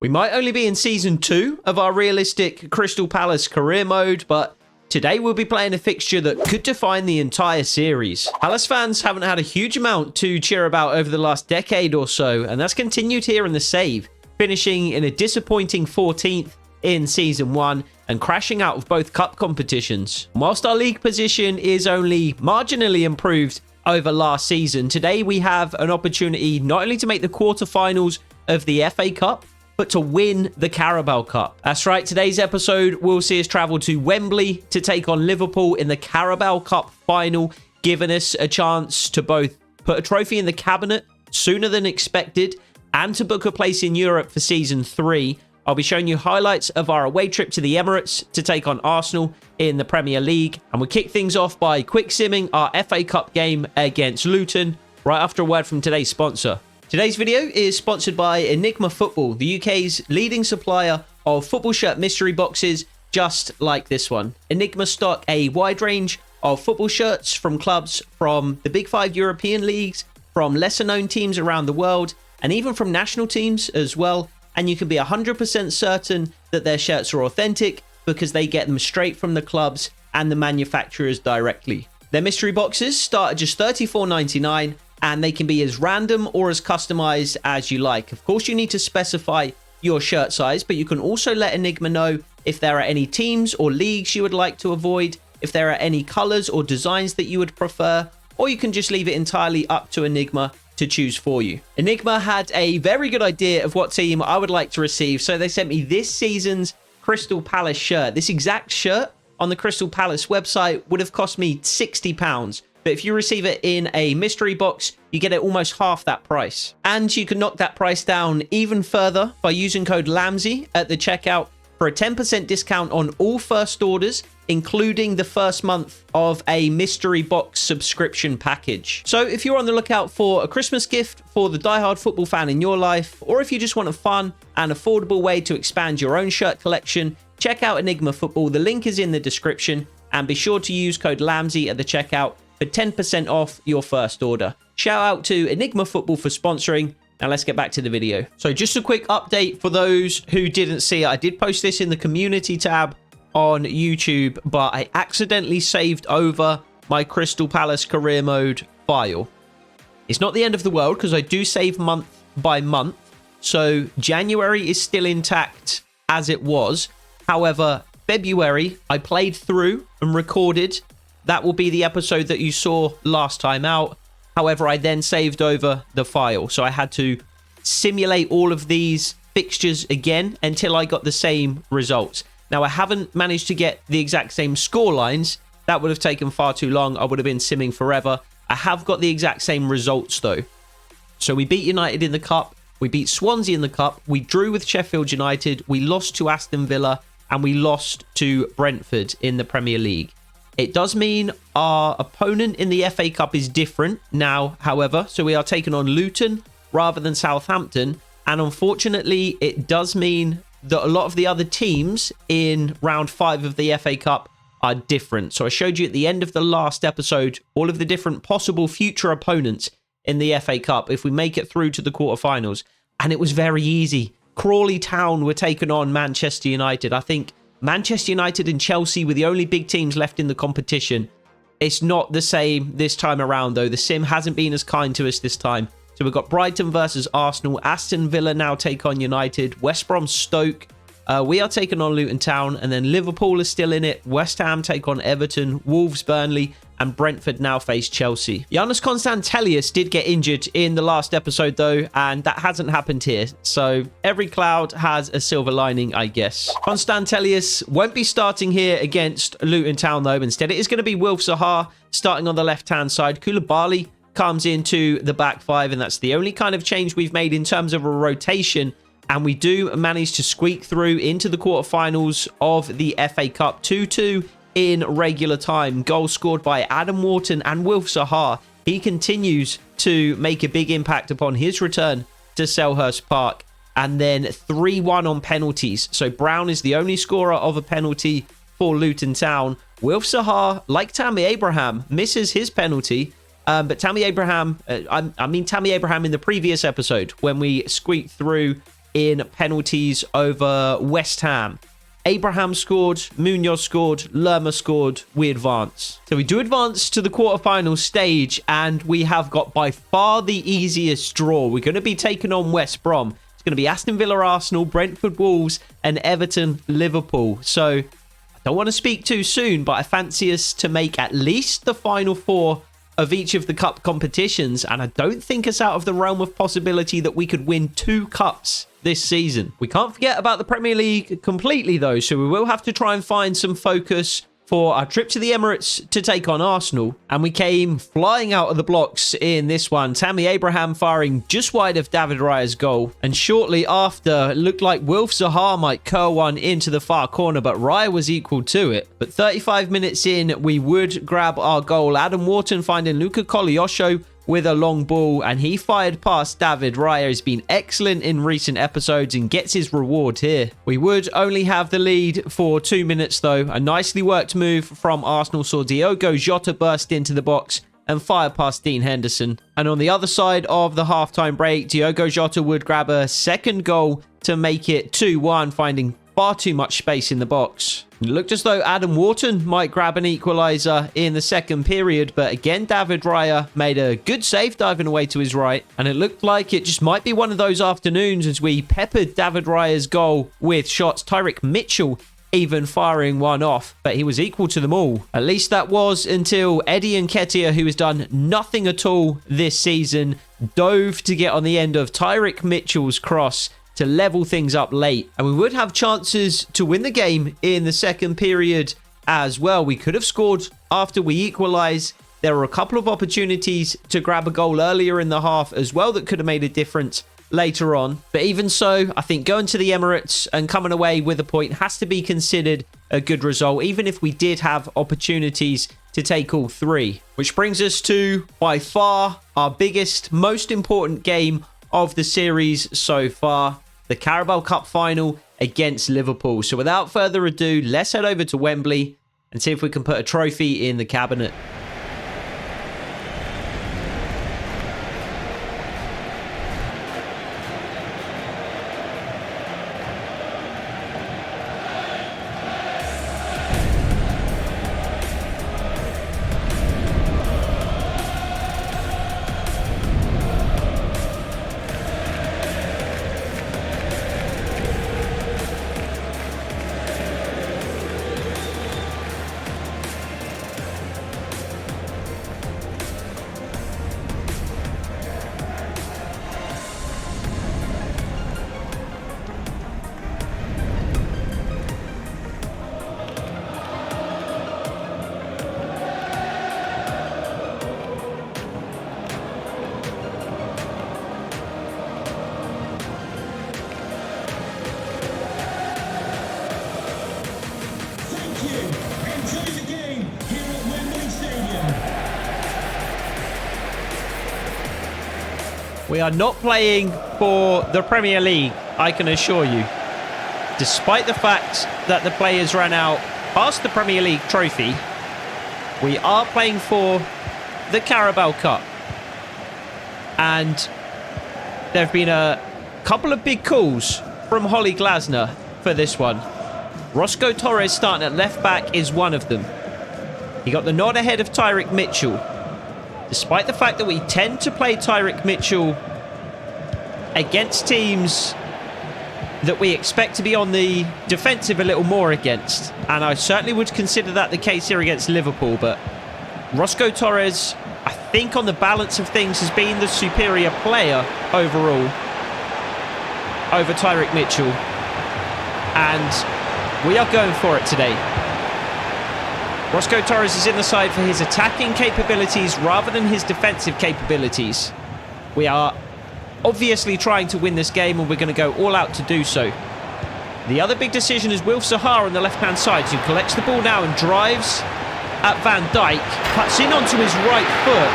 We might only be in Season 2 of our realistic Crystal Palace career mode, but today we'll be playing a fixture that could define the entire series. Palace fans haven't had a huge amount to cheer about over the last decade or so, and that's continued here in the save, finishing in a disappointing 14th in Season 1 and crashing out of both cup competitions. Whilst our league position is only marginally improved over last season, today we have an opportunity not only to make the quarterfinals of the FA Cup, but to win the Carabao Cup. That's right, today's episode will see us travel to Wembley to take on Liverpool in the Carabao Cup Final, giving us a chance to both put a trophy in the cabinet sooner than expected and to book a place in Europe for Season 3. I'll be showing you highlights of our away trip to the Emirates to take on Arsenal in the Premier League. And we'll kick things off by quick simming our FA Cup game against Luton, right after a word from today's sponsor. Today's video is sponsored by Enigma Football, the UK's leading supplier of football shirt mystery boxes just like this one. Enigma stock a wide range of football shirts from clubs from the Big 5 European leagues, from lesser known teams around the world, and even from national teams as well. And you can be 100% certain that their shirts are authentic because they get them straight from the clubs and the manufacturers directly. Their mystery boxes start at just $34.99 and they can be as random or as customized as you like. Of course, you need to specify your shirt size, but you can also let Enigma know if there are any teams or leagues you would like to avoid, if there are any colors or designs that you would prefer, or you can just leave it entirely up to Enigma to choose for you. Enigma had a very good idea of what team I would like to receive, so they sent me this season's Crystal Palace shirt. This exact shirt on the Crystal Palace website would have cost me £60, but if you receive it in a mystery box, you get it almost half that price. And you can knock that price down even further by using code LAMSY at the checkout for a 10% discount on all first orders, including the first month of a mystery box subscription package. So if you're on the lookout for a Christmas gift for the diehard football fan in your life, or if you just want a fun and affordable way to expand your own shirt collection, check out Enigma Football. The link is in the description, and be sure to use code LAMSY at the checkout for 10% off your first order. Shout out to Enigma Football for sponsoring. Now let's get back to the video. So just a quick update for those who didn't see it. I did post this in the community tab on YouTube, but I accidentally saved over my Crystal Palace career mode file. It's not the end of the world because I do save month by month. So January is still intact as it was. However, February I played through and recorded. That will be the episode that you saw last time out. However, I then saved over the file. So I had to simulate all of these fixtures again until I got the same results. Now, I haven't managed to get the exact same score lines. That would have taken far too long. I would have been simming forever. I have got the exact same results, though. So we beat United in the Cup. We beat Swansea in the Cup. We drew with Sheffield United. We lost to Aston Villa. And we lost to Brentford in the Premier League. It does mean our opponent in the FA Cup is different now, however. So we are taking on Luton rather than Southampton. And unfortunately, it does mean that a lot of the other teams in round 5 of the FA Cup are different. So I showed you at the end of the last episode all of the different possible future opponents in the FA Cup if we make it through to the quarterfinals. And it was very easy. Crawley Town were taking on Manchester United. I think Manchester United and Chelsea were the only big teams left in the competition. It's not the same this time around, though. The sim hasn't been as kind to us this time. So we've got Brighton versus Arsenal. Aston Villa now take on United. West Brom Stoke. We are taking on Luton Town. And then Liverpool is still in it. West Ham take on Everton. Wolves, Burnley. And Brentford now face Chelsea. Giannis Constantelius did get injured in the last episode, though. And that hasn't happened here. So every cloud has a silver lining, I guess. Constantelius won't be starting here against Luton Town, though. Instead, it is going to be Wilf Zaha starting on the left-hand side. Koulibaly comes into the back 5, and that's the only kind of change we've made in terms of a rotation. And we do manage to squeak through into the quarterfinals of the FA Cup 2-2 in regular time. Goal scored by Adam Wharton and Wilf Zaha. He continues to make a big impact upon his return to Selhurst Park. And then 3-1 on penalties. So Brown is the only scorer of a penalty for Luton Town. Wilf Zaha, like Tammy Abraham, misses his penalty. But Tammy Abraham, Tammy Abraham in the previous episode, when we squeaked through in penalties over West Ham. Abraham scored, Munoz scored, Lerma scored, we advance. So we do advance to the quarterfinal stage, and we have got by far the easiest draw. We're going to be taking on West Brom. It's going to be Aston Villa, Arsenal, Brentford, Wolves, and Everton, Liverpool. So I don't want to speak too soon, but I fancy us to make at least the final four of each of the cup competitions, and I don't think it's out of the realm of possibility that we could win 2 cups this season. We can't forget about the Premier League completely though, so we will have to try and find some focus for our trip to the Emirates to take on Arsenal, and we came flying out of the blocks in this one. Tammy Abraham firing just wide of David Raya's goal, and shortly after it looked like Wilf Zaha might curl one into the far corner, but Raya was equal to it. But 35 minutes in, we would grab our goal. Adam Wharton finding Luca Koleosho with a long ball, and he fired past David Raya. Has been excellent in recent episodes and gets his reward here. We would only have the lead for 2 minutes though. A nicely worked move from Arsenal saw Diogo Jota burst into the box and fire past Dean Henderson. And on the other side of the halftime break, Diogo Jota would grab a second goal to make it 2-1, finding far too much space in the box. It looked as though Adam Wharton might grab an equaliser in the second period, but again David Raya made a good save diving away to his right, and it looked like it just might be one of those afternoons as we peppered David Raya's goal with shots. Tyrick Mitchell even firing one off, but he was equal to them all. At least that was until Eddie Nketiah, who has done nothing at all this season, dove to get on the end of Tyrick Mitchell's cross to level things up late. And we would have chances to win the game in the second period as well. We could have scored after we equalise. There were a couple of opportunities to grab a goal earlier in the half as well that could have made a difference later on. But even so, I think going to the Emirates and coming away with a point has to be considered a good result, even if we did have opportunities to take all 3. Which brings us to, by far, our biggest, most important game of the series so far, the Carabao Cup Final against Liverpool. So without further ado, let's head over to Wembley and see if we can put a trophy in the cabinet. We are not playing for the Premier League, I can assure you. Despite the fact that the players ran out past the Premier League trophy, we are playing for the Carabao Cup. And there have been a couple of big calls from Oliver Glasner for this one. Roscoe Torres starting at left back is one of them. He got the nod ahead of Tyrick Mitchell. Despite the fact that we tend to play Tyrick Mitchell against teams that we expect to be on the defensive a little more against. And I certainly would consider that the case here against Liverpool. But Roscoe Torres, I think on the balance of things, has been the superior player overall over Tyrick Mitchell. And we are going for it today. Roscoe Torres is in the side for his attacking capabilities rather than his defensive capabilities. We are obviously trying to win this game, and we're going to go all out to do so. The other big decision is Wilf Zaha on the left-hand side, who collects the ball now and drives at Van Dijk, cuts in onto his right foot,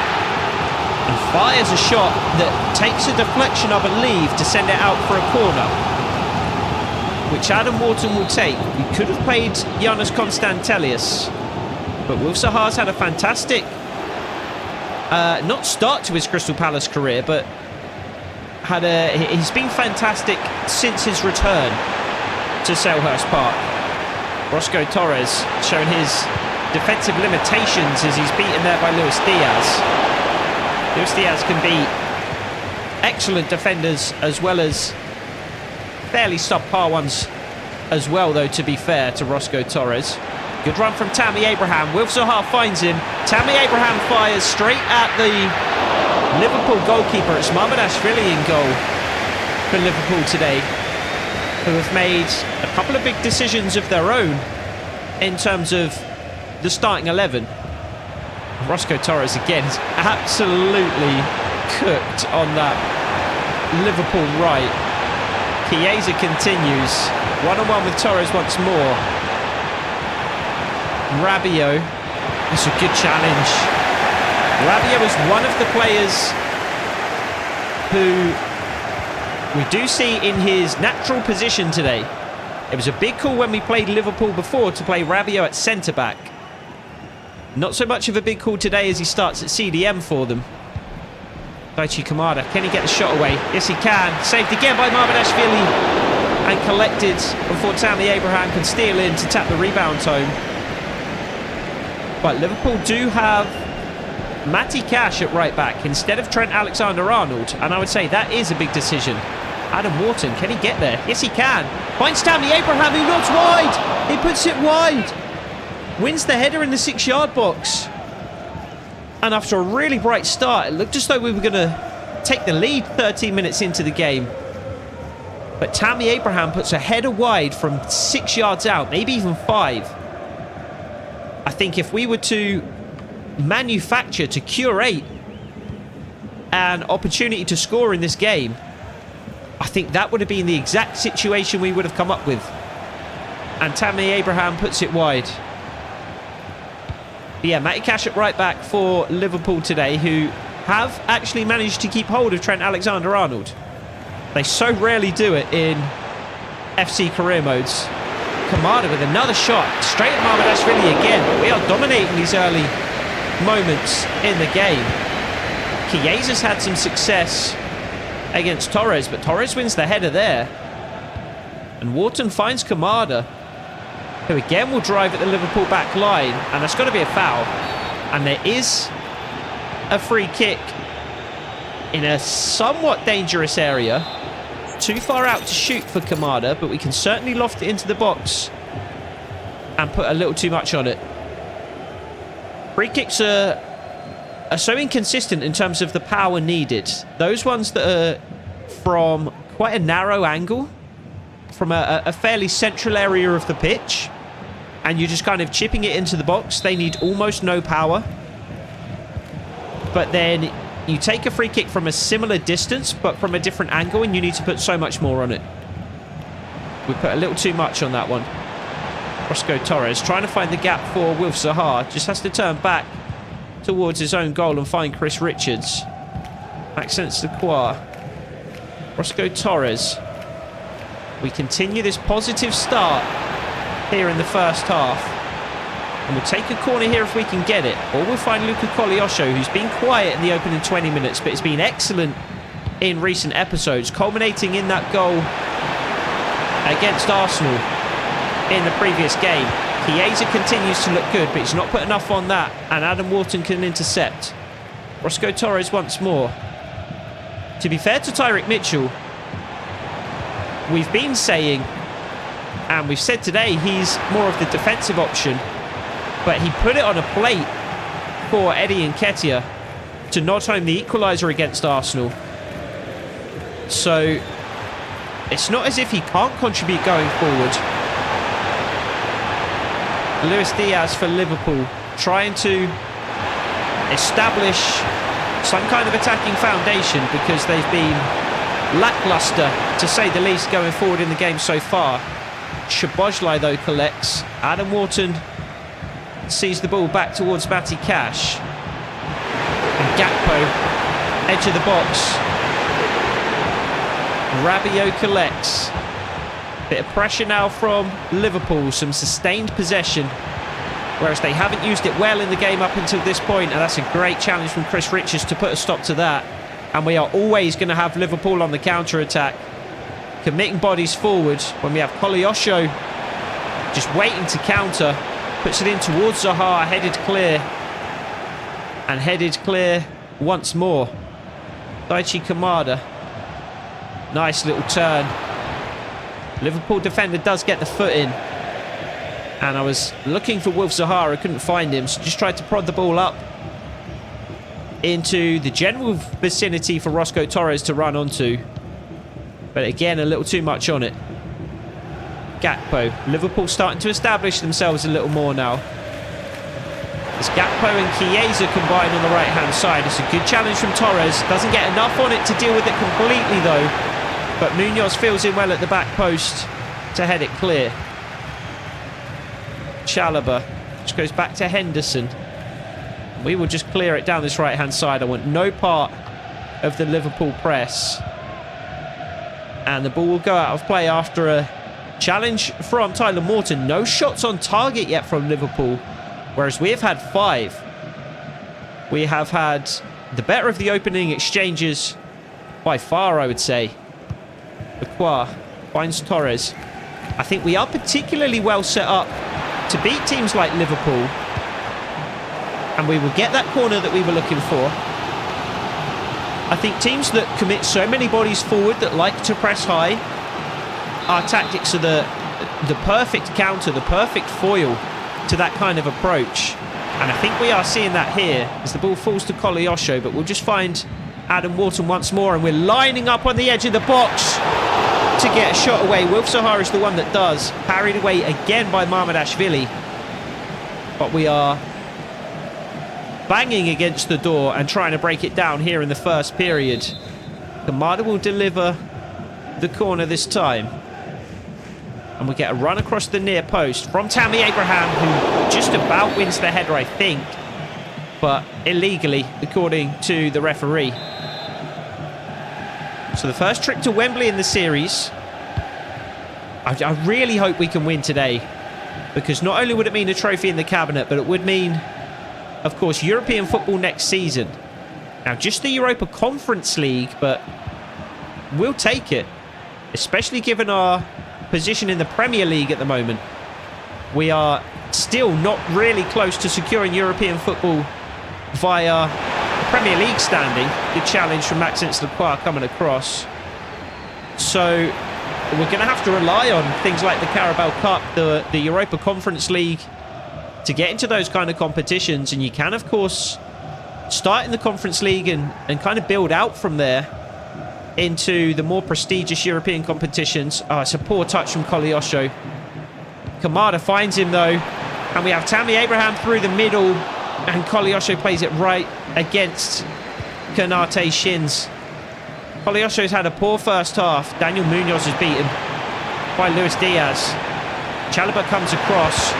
and fires a shot that takes a deflection, I believe, to send it out for a corner, which Adam Wharton will take. We could have played Giannis Konstantelius, but Wilf Zaha's had a fantastic, not start to his Crystal Palace career, but he's been fantastic since his return to Selhurst Park. Roscoe Torres showing his defensive limitations as he's beaten there by Luis Diaz. Luis Diaz can be excellent defenders as well as fairly subpar ones as well, though, to be fair to Roscoe Torres. Good run from Tammy Abraham. Wilf Zaha finds him. Tammy Abraham fires straight at the Liverpool goalkeeper. It's Mamardashvili in goal for Liverpool today, who have made a couple of big decisions of their own in terms of the starting 11. Roscoe Torres again is absolutely cooked on that Liverpool right. Chiesa continues. One-on-one with Torres once more. Rabiot. It's a good challenge. Rabiot was one of the players who we do see in his natural position today. It was a big call when we played Liverpool before to play Rabiot at centre-back. Not so much of a big call today as he starts at CDM for them. Daichi Kamada, can he get the shot away? Yes, he can. Saved again by Mamardashvili and collected before Tammy Abraham can steal in to tap the rebound home. But Liverpool do have Matty Cash at right back instead of Trent Alexander-Arnold, and I would say that is a big decision. Adam Wharton, can he get there? Yes, he can. Finds Tammy Abraham, who knocks wide. He puts it wide. Wins the header in the 6-yard box. And after a really bright start, it looked as though we were going to take the lead 13 minutes into the game. But Tammy Abraham puts a header wide from 6 yards out, maybe even 5. I think if we were to manufacture, to curate an opportunity to score in this game, I think that would have been the exact situation we would have come up with. And Tammy Abraham puts it wide. But yeah, Matty Cash at right back for Liverpool today, who have actually managed to keep hold of Trent Alexander-Arnold. They so rarely do it in FC career modes. Kamada with another shot, straight at Mamardashvili again, but we are dominating these early moments in the game. Chiesa's had some success against Torres, but Torres wins the header there. And Wharton finds Kamada, who again will drive at the Liverpool back line, and that's got to be a foul. And there is a free kick in a somewhat dangerous area. Too far out to shoot for Kamada, but we can certainly loft it into the box and put a little too much on it. Free kicks are so inconsistent in terms of the power needed. Those ones that are from quite a narrow angle, from a fairly central area of the pitch, and you're just kind of chipping it into the box, they need almost no power. But then you take a free kick from a similar distance, but from a different angle, and you need to put so much more on it. We put a little too much on that one. Roscoe Torres trying to find the gap for Wilf Zaha. Just has to turn back towards his own goal and find Chris Richards. Maxence Lacroix. Roscoe Torres. We continue this positive start here in the first half. And we'll take a corner here if we can get it. Or we'll find Luca Coglioscio, who's been quiet in the opening 20 minutes, but has been excellent in recent episodes, culminating in that goal against Arsenal in the previous game. Chiesa continues to look good, but he's not put enough on that. And Adam Wharton can intercept. Roscoe Torres once more. To be fair to Tyrick Mitchell, we've been saying, and we've said today, he's more of the defensive option. But he put it on a plate for Eddie Nketiah to nod home the equaliser against Arsenal. So it's not as if he can't contribute going forward. Luis Diaz for Liverpool, trying to establish some kind of attacking foundation, because they've been lacklustre, to say the least, going forward in the game so far. Szoboszlai, though, collects. Adam Wharton sees the ball back towards Matty Cash. And Gakpo, edge of the box. Rabiot collects. Bit of pressure now from Liverpool, some sustained possession, whereas they haven't used it well in the game up until this point, and that's a great challenge from Chris Richards to put a stop to that. And we are always going to have Liverpool on the counter-attack, committing bodies forward when we have Koleosho just waiting to counter. Puts it in towards Zaha, headed clear. And headed clear once more. Daichi Kamada. Nice little turn. Liverpool defender does get the foot in. And I was looking for Wilf Zaha. I couldn't find him, so just tried to prod the ball up into the general vicinity for Roscoe Torres to run onto. But again, a little too much on it. Gakpo. Liverpool starting to establish themselves a little more now. As Gakpo and Chiesa combine on the right-hand side. It's a good challenge from Torres. Doesn't get enough on it to deal with it completely, though. But Munoz fills in well at the back post to head it clear. Chalobah, which goes back to Henderson. We will just clear it down this right-hand side. I want no part of the Liverpool press. And the ball will go out of play after a challenge from Tyler Morton. No shots on target yet from Liverpool, whereas we have had 5. We have had the better of the opening exchanges by far, I would say. Lacroix finds Torres. I think we are particularly well set up to beat teams like Liverpool, and we will get that corner that we were looking for. I think teams that commit so many bodies forward, that like to press high, our tactics are the perfect counter, the perfect foil to that kind of approach. And I think we are seeing that here as the ball falls to Koleosho, but we'll just find Adam Wharton once more, and we're lining up on the edge of the box to get a shot away. Wilf Zaha is the one that does. Parried away again by Mamardashvili. But we are banging against the door and trying to break it down here in the first period. Kamada will deliver the corner this time. And we get a run across the near post from Tammy Abraham, who just about wins the header, I think. But illegally, according to the referee. So the first trip to Wembley in the series. I really hope we can win today, because not only would it mean a trophy in the cabinet, but it would mean, of course, European football next season. Now, just the Europa Conference League, but we'll take it, especially given our position in the Premier League at the moment. We are still not really close to securing European football via the Premier League standing. Good challenge from Maxence Lacroix coming across. So we're going to have to rely on things like the Carabao Cup, the Europa Conference League, to get into those kind of competitions. And you can, of course, start in the Conference League and kind of build out from there into the more prestigious European competitions. Oh, it's a poor touch from Koleosho. Kamada finds him, though. And we have Tammy Abraham through the middle. And Koleosho plays it right against Konate's shins. Koleosho's had a poor first half. Daniel Munoz is beaten by Luis Diaz. Chalobah comes across.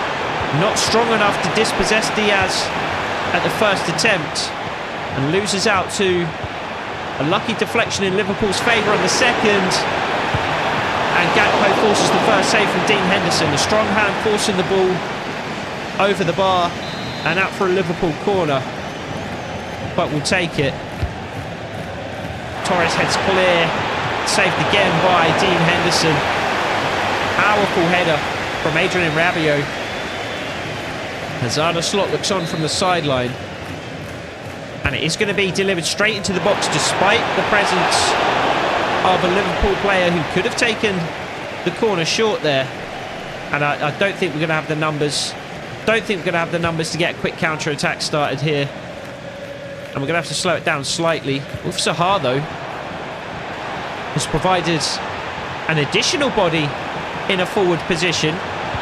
Not strong enough to dispossess Diaz at the first attempt. And loses out to a lucky deflection in Liverpool's favour on the second. And Gakpo forces the first save from Dean Henderson. A strong hand forcing the ball over the bar and out for a Liverpool corner. But we'll take it. Torres heads clear. Saved again by Dean Henderson. Powerful header from Adrian Rabiot. Hazard Slot looks on from the sideline. And it is going to be delivered straight into the box, despite the presence of a Liverpool player who could have taken the corner short there. And I don't think we're going to have the numbers. Don't think we're going to have the numbers to get a quick counter-attack started here. And we're going to have to slow it down slightly. Wilf Zaha, though, has provided an additional body in a forward position.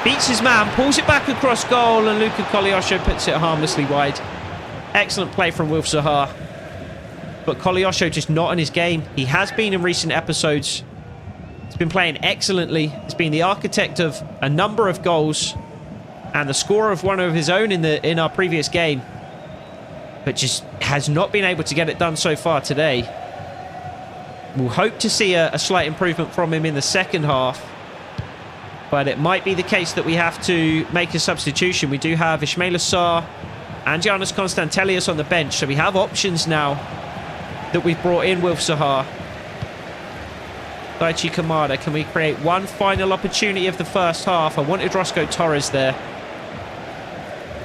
Beats his man, pulls it back across goal, and Luca Koleosho puts it harmlessly wide. Excellent play from Wilf Zaha. But Koleosho just not in his game. He has been in recent episodes. He's been playing excellently. He's been the architect of a number of goals and the scorer of one of his own in our previous game. But just has not been able to get it done so far today. We'll hope to see a slight improvement from him in the second half. But it might be the case that we have to make a substitution. We do have Ismail Assar and Giannis Konstantelios on the bench. So we have options now that we've brought in with Zaha. Daichi Kamada, can we create one final opportunity of the first half? I wanted Roscoe Torres there.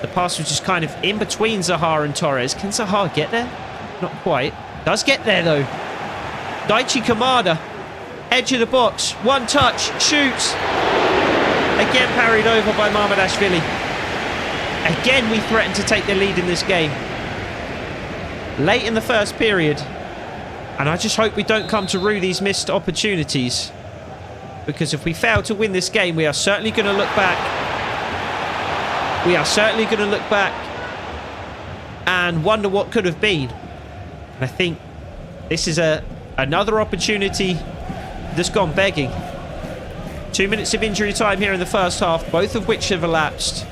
The pass was just kind of in between Zaha and Torres. Can Zaha get there? Not quite. Does get there though. Daichi Kamada, edge of the box, one touch, shoots. Again parried over by Mamardashvili. Again we threaten to take the lead in this game. Late in the first period. And I just hope we don't come to rue these missed opportunities. Because if we fail to win this game, we are certainly going to look back. We are certainly going to look back and wonder what could have been. And I think this is another opportunity that's gone begging. 2 minutes of injury time here in the first half, both of which have elapsed.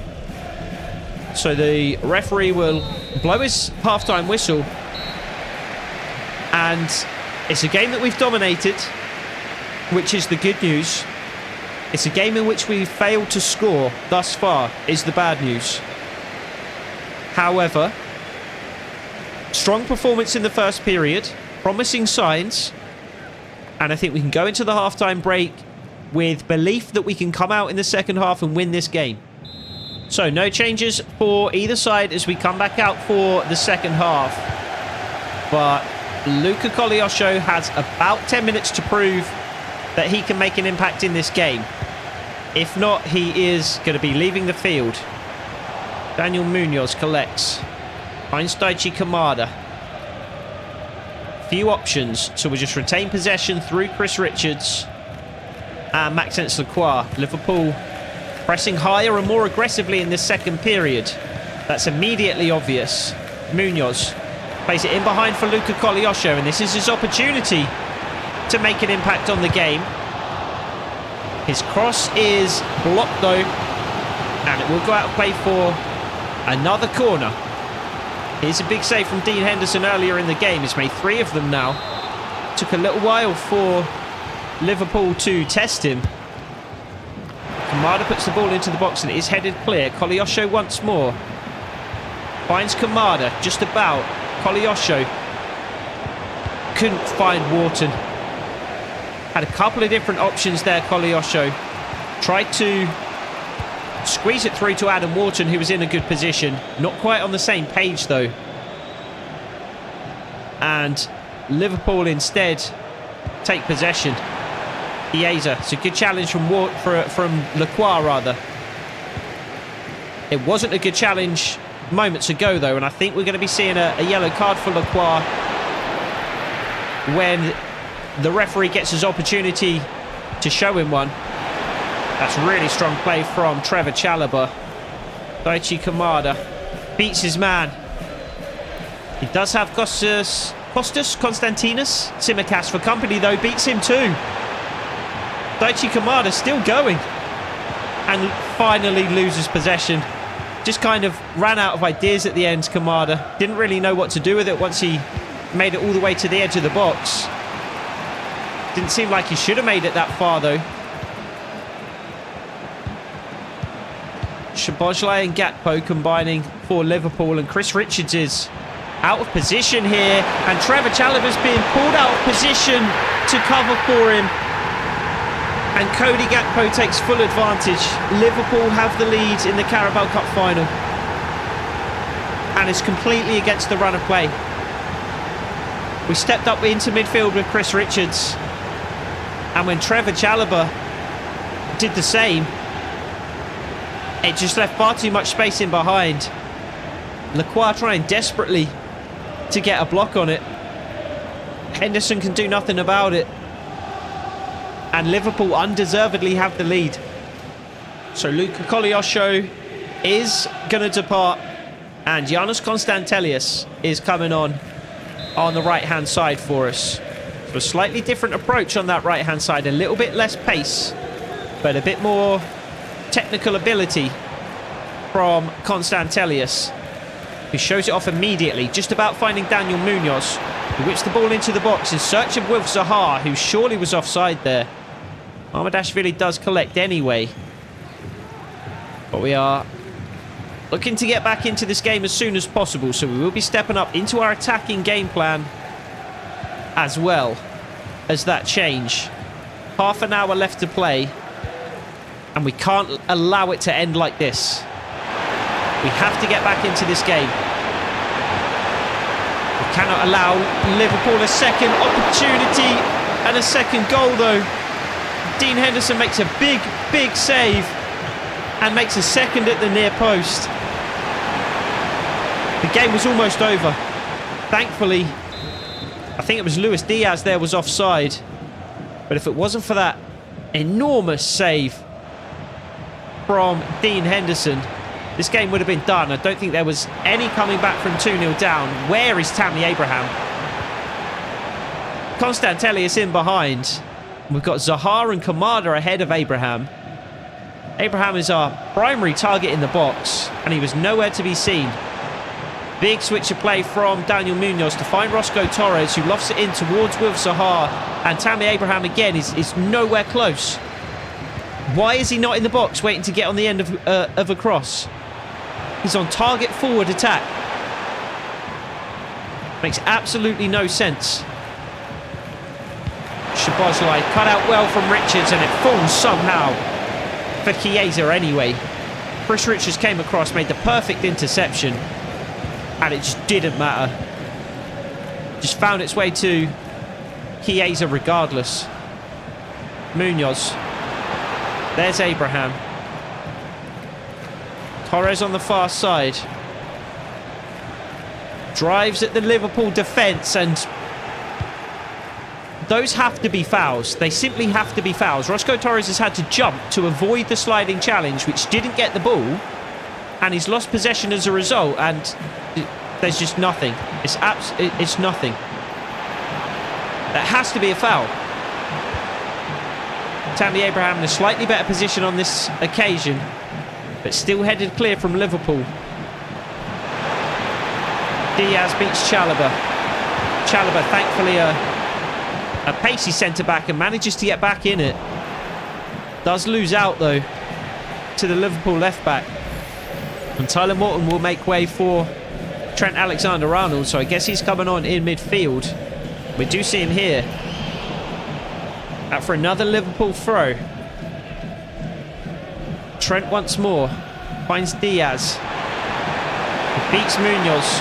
So the referee will blow his halftime whistle. And it's a game that we've dominated, which is the good news. It's a game in which we've failed to score thus far, is the bad news. However, strong performance in the first period, promising signs, and I think we can go into the halftime break with belief that we can come out in the second half and win this game. So no changes for either side as we come back out for the second half. But Luca Koleosho has about 10 minutes to prove that he can make an impact in this game. If not, he is going to be leaving the field. Daniel Munoz collects. Finds Daichi Kamada. Few options, so we'll just retain possession through Chris Richards and Maxence Lacroix. Liverpool pressing higher and more aggressively in this second period. That's immediately obvious. Munoz plays it in behind for Luca Koleosho, and this is his opportunity to make an impact on the game. His cross is blocked though, and it will go out of play for another corner. Here's a big save from Dean Henderson earlier in the game. He's made 3 of them now. Took a little while for Liverpool to test him. Kamada puts the ball into the box and it is headed clear. Koleosho once more. Finds Kamada just about. Koleosho couldn't find Wharton. Had a couple of different options there, Koleosho. Tried to squeeze it through to Adam Wharton, who was in a good position. Not quite on the same page, though. And Liverpool instead take possession. Ieza, it's a good challenge from Lacroix, rather. It wasn't a good challenge moments ago, though, and I think we're going to be seeing a yellow card for Lacroix when the referee gets his opportunity to show him one. That's really strong play from Trevor Chalobah. Daichi Kamada beats his man. He does have Konstantinos Tsimikas for company, though. Beats him too. Daichi Kamada still going. And finally loses possession. Just kind of ran out of ideas at the end, Kamada. Didn't really know what to do with it once he made it all the way to the edge of the box. Didn't seem like he should have made it that far, though. Szoboszlai and Gakpo combining for Liverpool, and Chris Richards is out of position here, and Trevor Chalobah's being pulled out of position to cover for him, and Cody Gakpo takes full advantage. Liverpool have the lead in the Carabao Cup Final, and it's completely against the run of play. We stepped up into midfield with Chris Richards, and when Trevor Chalobah did the same, it just left far too much space in behind. Lacroix trying desperately to get a block on it. Henderson can do nothing about it. And Liverpool undeservedly have the lead. So Luca Koleosho is going to depart. And Giannis Konstantelius is coming on the right-hand side for us. So a slightly different approach on that right-hand side. A little bit less pace, but a bit more technical ability from Konstantelius, who shows it off immediately, just about finding Daniel Munoz, who whips the ball into the box in search of Wilf Zaha, who surely was offside there. Mamardashvili does collect anyway. But we are looking to get back into this game as soon as possible, so we will be stepping up into our attacking game plan as well as that change. Half an hour left to play, and we can't allow it to end like this. We have to get back into this game. We cannot allow Liverpool a second opportunity and a second goal, though. Dean Henderson makes a big, big save and makes a second at the near post. The game was almost over. Thankfully, I think it was Luis Diaz there was offside. But if it wasn't for that enormous save from Dean Henderson, this game would have been done. I don't think there was any coming back from 2-0 down. Where is Tammy Abraham? Constantelli is in behind. We've got Zaha and Kamada ahead of Abraham. Abraham is our primary target in the box, and he was nowhere to be seen. Big switch of play from Daniel Munoz to find Roscoe Torres, who lofts it in towards Wilf Zaha, and Tammy Abraham again is nowhere close. Why is he not in the box waiting to get on the end of a cross? He's on target forward attack. Makes absolutely no sense. Szoboszlai cut out well from Richards, and it falls somehow for Chiesa anyway. Chris Richards came across, made the perfect interception, and it just didn't matter. Just found its way to Chiesa regardless. Munoz. There's Abraham. Torres on the far side. Drives at the Liverpool defence, and those have to be fouls. They simply have to be fouls. Roscoe Torres has had to jump to avoid the sliding challenge, which didn't get the ball, and he's lost possession as a result, and there's just nothing. It's nothing. That has to be a foul. Tammy Abraham in a slightly better position on this occasion, but still headed clear from Liverpool. Diaz beats Chalobah. Chalobah, thankfully, a pacey centre-back, and manages to get back in it. Does lose out, though, to the Liverpool left-back. And Tyler Morton will make way for Trent Alexander-Arnold, so I guess he's coming on in midfield. We do see him here. Out for another Liverpool throw. Trent once more. Finds Diaz. He beats Munoz.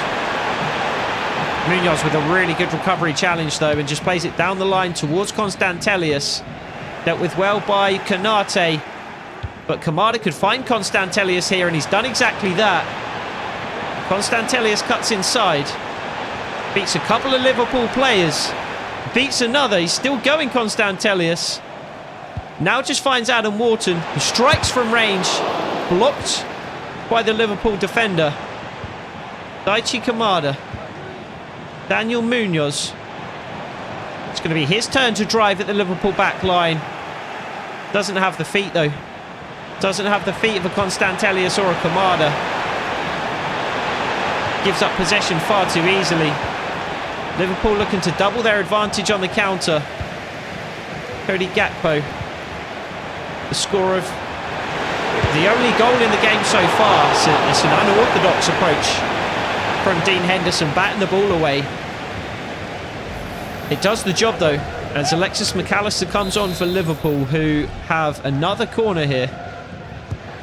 Munoz with a really good recovery challenge, though, and just plays it down the line towards Constantelius. Dealt with well by Konate. But Kamada could find Constantelius here, and he's done exactly that. Constantelius cuts inside. Beats a couple of Liverpool players. Beats another. He's still going, Constantelius. Now just finds Adam Wharton, who strikes from range. Blocked by the Liverpool defender. Daichi Kamada. Daniel Munoz. It's going to be his turn to drive at the Liverpool back line. Doesn't have the feet, though. Doesn't have the feet of a Constantelius or a Kamada. Gives up possession far too easily. Liverpool looking to double their advantage on the counter. Cody Gakpo. The score of the only goal in the game so far. It's an unorthodox approach from Dean Henderson, batting the ball away. It does the job, though, as Alexis McAllister comes on for Liverpool, who have another corner here.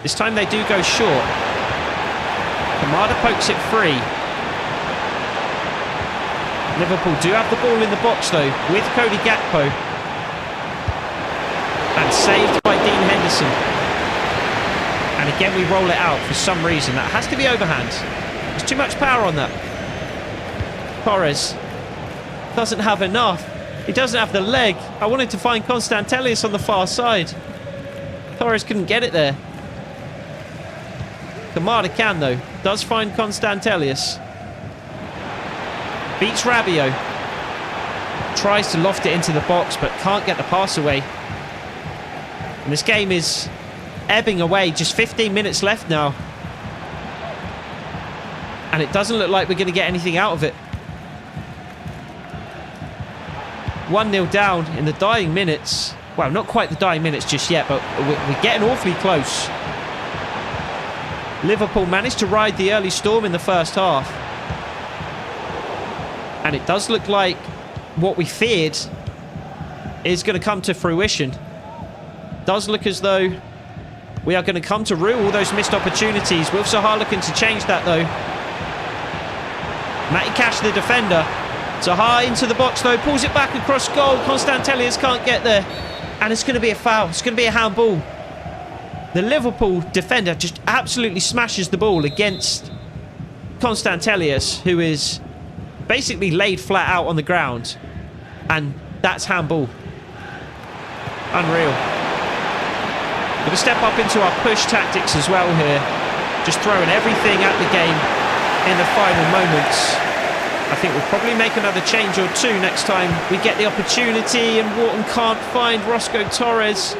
This time they do go short. Kamada pokes it free. Liverpool do have the ball in the box, though, with Cody Gakpo. And saved by Dean Henderson. And again, we roll it out for some reason. That has to be overhand. There's too much power on that. Torres doesn't have enough. He doesn't have the leg. I wanted to find Constantelius on the far side. Torres couldn't get it there. Kamada can, though. Does find Constantelius. Beats Rabiot. Tries to loft it into the box, but can't get the pass away. And this game is ebbing away. Just 15 minutes left now. And it doesn't look like we're going to get anything out of it. 1-0 down in the dying minutes. Well, not quite the dying minutes just yet, but we're getting awfully close. Liverpool managed to ride the early storm in the first half. And it does look like what we feared is going to come to fruition. Does look as though we are going to come to rue all those missed opportunities. Wilf Zaha looking to change that though. Matty Cash, the defender. Zaha into the box though, pulls it back across goal. Constantelius can't get there. And it's going to be a foul. It's going to be a handball. The Liverpool defender just absolutely smashes the ball against Constantelius, who is basically laid flat out on the ground. And that's handball. Unreal. We're going to step up into our push tactics as well here. Just throwing everything at the game in the final moments. I think we'll probably make another change or two next time we get the opportunity, and Wharton can't find Roscoe Torres.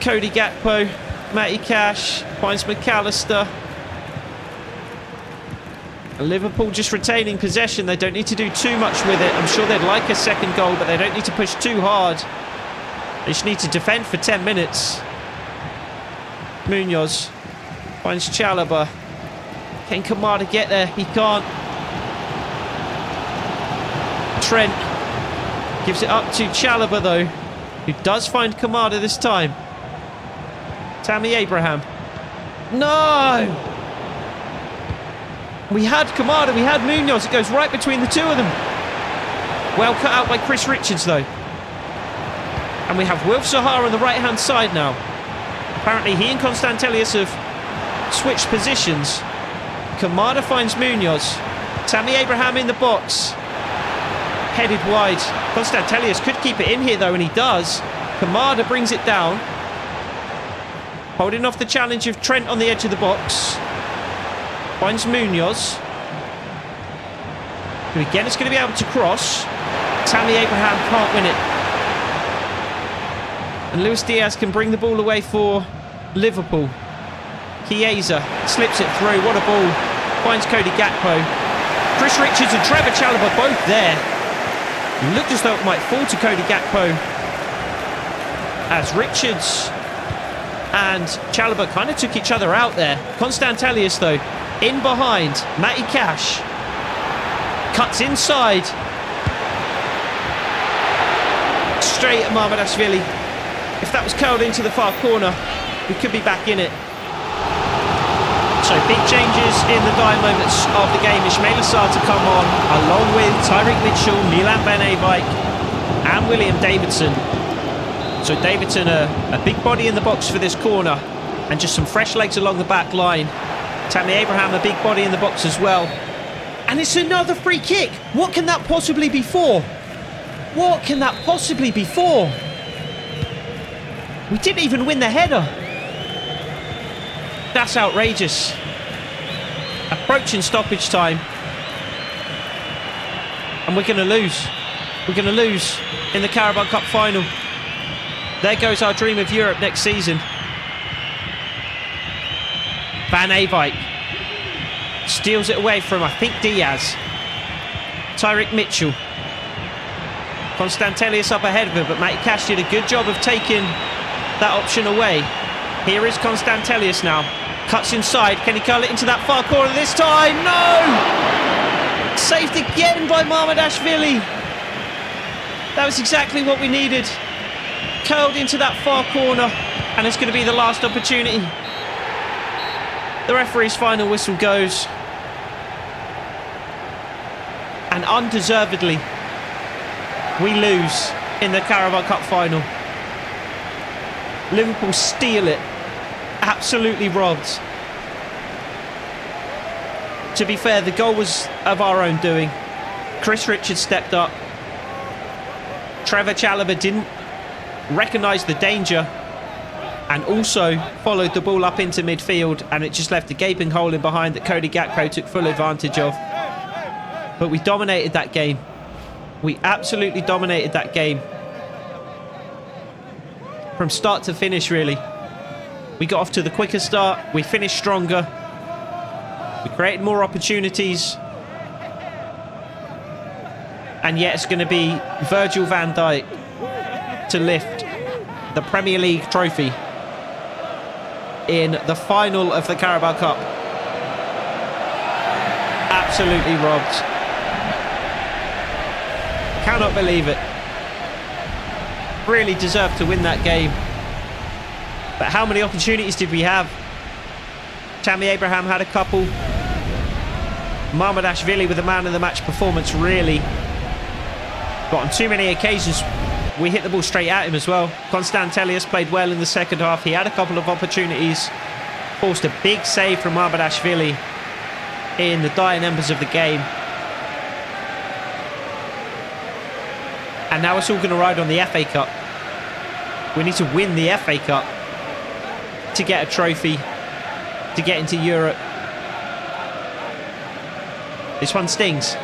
Cody Gakpo, Matty Cash, finds McAllister. And Liverpool just retaining possession. They don't need to do too much with it. I'm sure they'd like a second goal, but they don't need to push too hard. They just need to defend for 10 minutes. Munoz finds Chalobah. Can Kamada get there? He can't. Trent gives it up to Chalobah though, who does find Kamada this time. Tammy Abraham. No! We had Kamada, we had Munoz. It goes right between the two of them. Well cut out by Chris Richards though. And we have Wilf Zaha on the right-hand side now. Apparently he and Constantelius have switched positions. Kamada finds Munoz. Tammy Abraham in the box. Headed wide. Constantelius could keep it in here though, and he does. Kamada brings it down. Holding off the challenge of Trent on the edge of the box. Finds Munoz. Who again is going to be able to cross. Tammy Abraham can't win it. And Luis Diaz can bring the ball away for Liverpool. Chiesa slips it through. What a ball. Finds Cody Gakpo. Chris Richards and Trevor Chalobah both there. Looked as though it might fall to Cody Gakpo. As Richards and Chalobah kind of took each other out there. Constantelius though, in behind. Matty Cash. Cuts inside. Straight at Mamardashvili. If that was curled into the far corner, we could be back in it. So big changes in the dying moments of the game. Ismail Assar to come on, along with Tyreek Mitchell, Milan Benevike and William Davidson. So Davidson, a big body in the box for this corner, and just some fresh legs along the back line. Tammy Abraham, a big body in the box as well. And it's another free kick. What can that possibly be for? What can that possibly be for? We didn't even win the header. That's outrageous. Approaching stoppage time. And we're going to lose. We're going to lose in the Carabao Cup Final. There goes our dream of Europe next season. Van Eyck steals it away from, I think, Diaz. Tyreek Mitchell. Constantelius up ahead of him, but Matty Cash did a good job of taking that option away. Here is Constantelius now. Cuts inside. Can he curl it into that far corner this time? No! Saved again by Mamardashvili. That was exactly what we needed. Curled into that far corner, and it's going to be the last opportunity. The referee's final whistle goes. And undeservedly, we lose in the Carabao Cup Final. Liverpool steal it. Absolutely robbed. To be fair, the goal was of our own doing. Chris Richards stepped up. Trevor Chalobah didn't recognise the danger and also followed the ball up into midfield, and it just left a gaping hole in behind that Cody Gakpo took full advantage of. But we dominated that game. We absolutely dominated that game. From start to finish, really. We got off to the quicker start. We finished stronger. We created more opportunities. And yet it's going to be Virgil van Dijk to lift the Premier League trophy in the final of the Carabao Cup. Absolutely robbed. Cannot believe it. Really deserved to win that game. But how many opportunities did we have? Tammy Abraham had a couple. Mamardashvili with a man of the match performance, really. But on too many occasions, we hit the ball straight at him as well. Konstantelius played well in the second half. He had a couple of opportunities. Forced a big save from Mamardashvili in the dying embers of the game. And now it's all going to ride on the FA Cup. We need to win the FA Cup to get a trophy, to get into Europe. This one stings.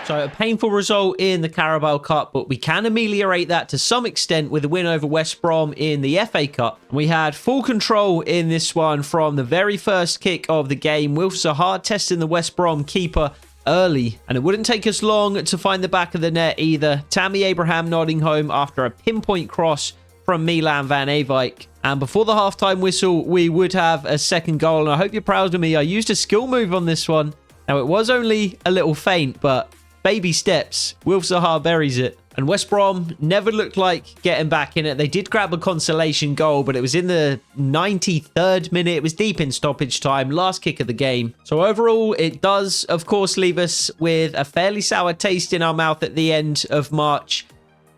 So a painful result in the Carabao Cup, but we can ameliorate that to some extent with a win over West Brom in the FA Cup. We had full control in this one from the very first kick of the game. Wilf Zaha testing the West Brom keeper early, and it wouldn't take us long to find the back of the net either. Tammy Abraham nodding home after a pinpoint cross from Milan van Ewijk. And before the halftime whistle, we would have a second goal, and I hope you're proud of me. I used a skill move on this one. Now, it was only a little feint, but baby steps. Wilf Zaha buries it. And West Brom never looked like getting back in it. They did grab a consolation goal, but it was in the 93rd minute. It was deep in stoppage time, last kick of the game. So overall, it does, of course, leave us with a fairly sour taste in our mouth at the end of March.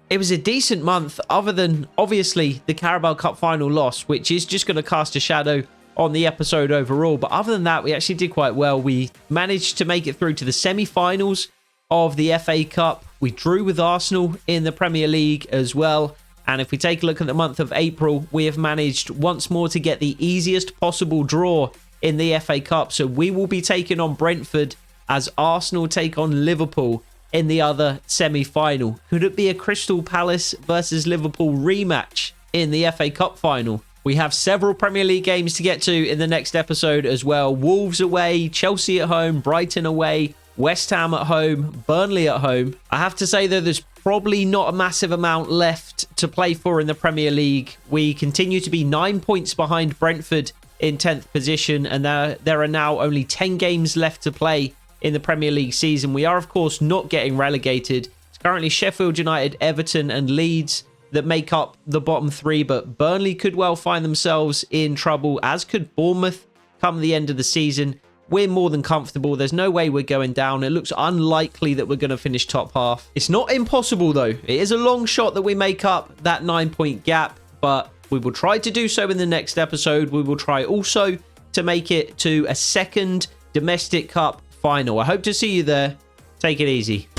It was a decent month, other than, obviously, the Carabao Cup final loss, which is just going to cast a shadow on the episode overall. But other than that, we actually did quite well. We managed to make it through to the semi-finals of the FA Cup. We drew with Arsenal in the Premier League as well. And if we take a look at the month of April, we have managed once more to get the easiest possible draw in the FA Cup. So we will be taking on Brentford as Arsenal take on Liverpool in the other semi-final. Could it be a Crystal Palace versus Liverpool rematch in the FA Cup final? We have several Premier League games to get to in the next episode as well. Wolves away, Chelsea at home, Brighton away, West Ham at home, Burnley at home. I have to say, though, there's probably not a massive amount left to play for in the Premier League. We continue to be 9 points behind Brentford in 10th position, and there are now only 10 games left to play in the Premier League season. We are, of course, not getting relegated. It's currently Sheffield United, Everton and Leeds that make up the bottom three, but Burnley could well find themselves in trouble, as could Bournemouth come the end of the season. We're more than comfortable. There's no way we're going down. It looks unlikely that we're going to finish top half. It's not impossible, though. It is a long shot that we make up that 9-point gap, but we will try to do so in the next episode. We will try also to make it to a second domestic cup final. I hope to see you there. Take it easy.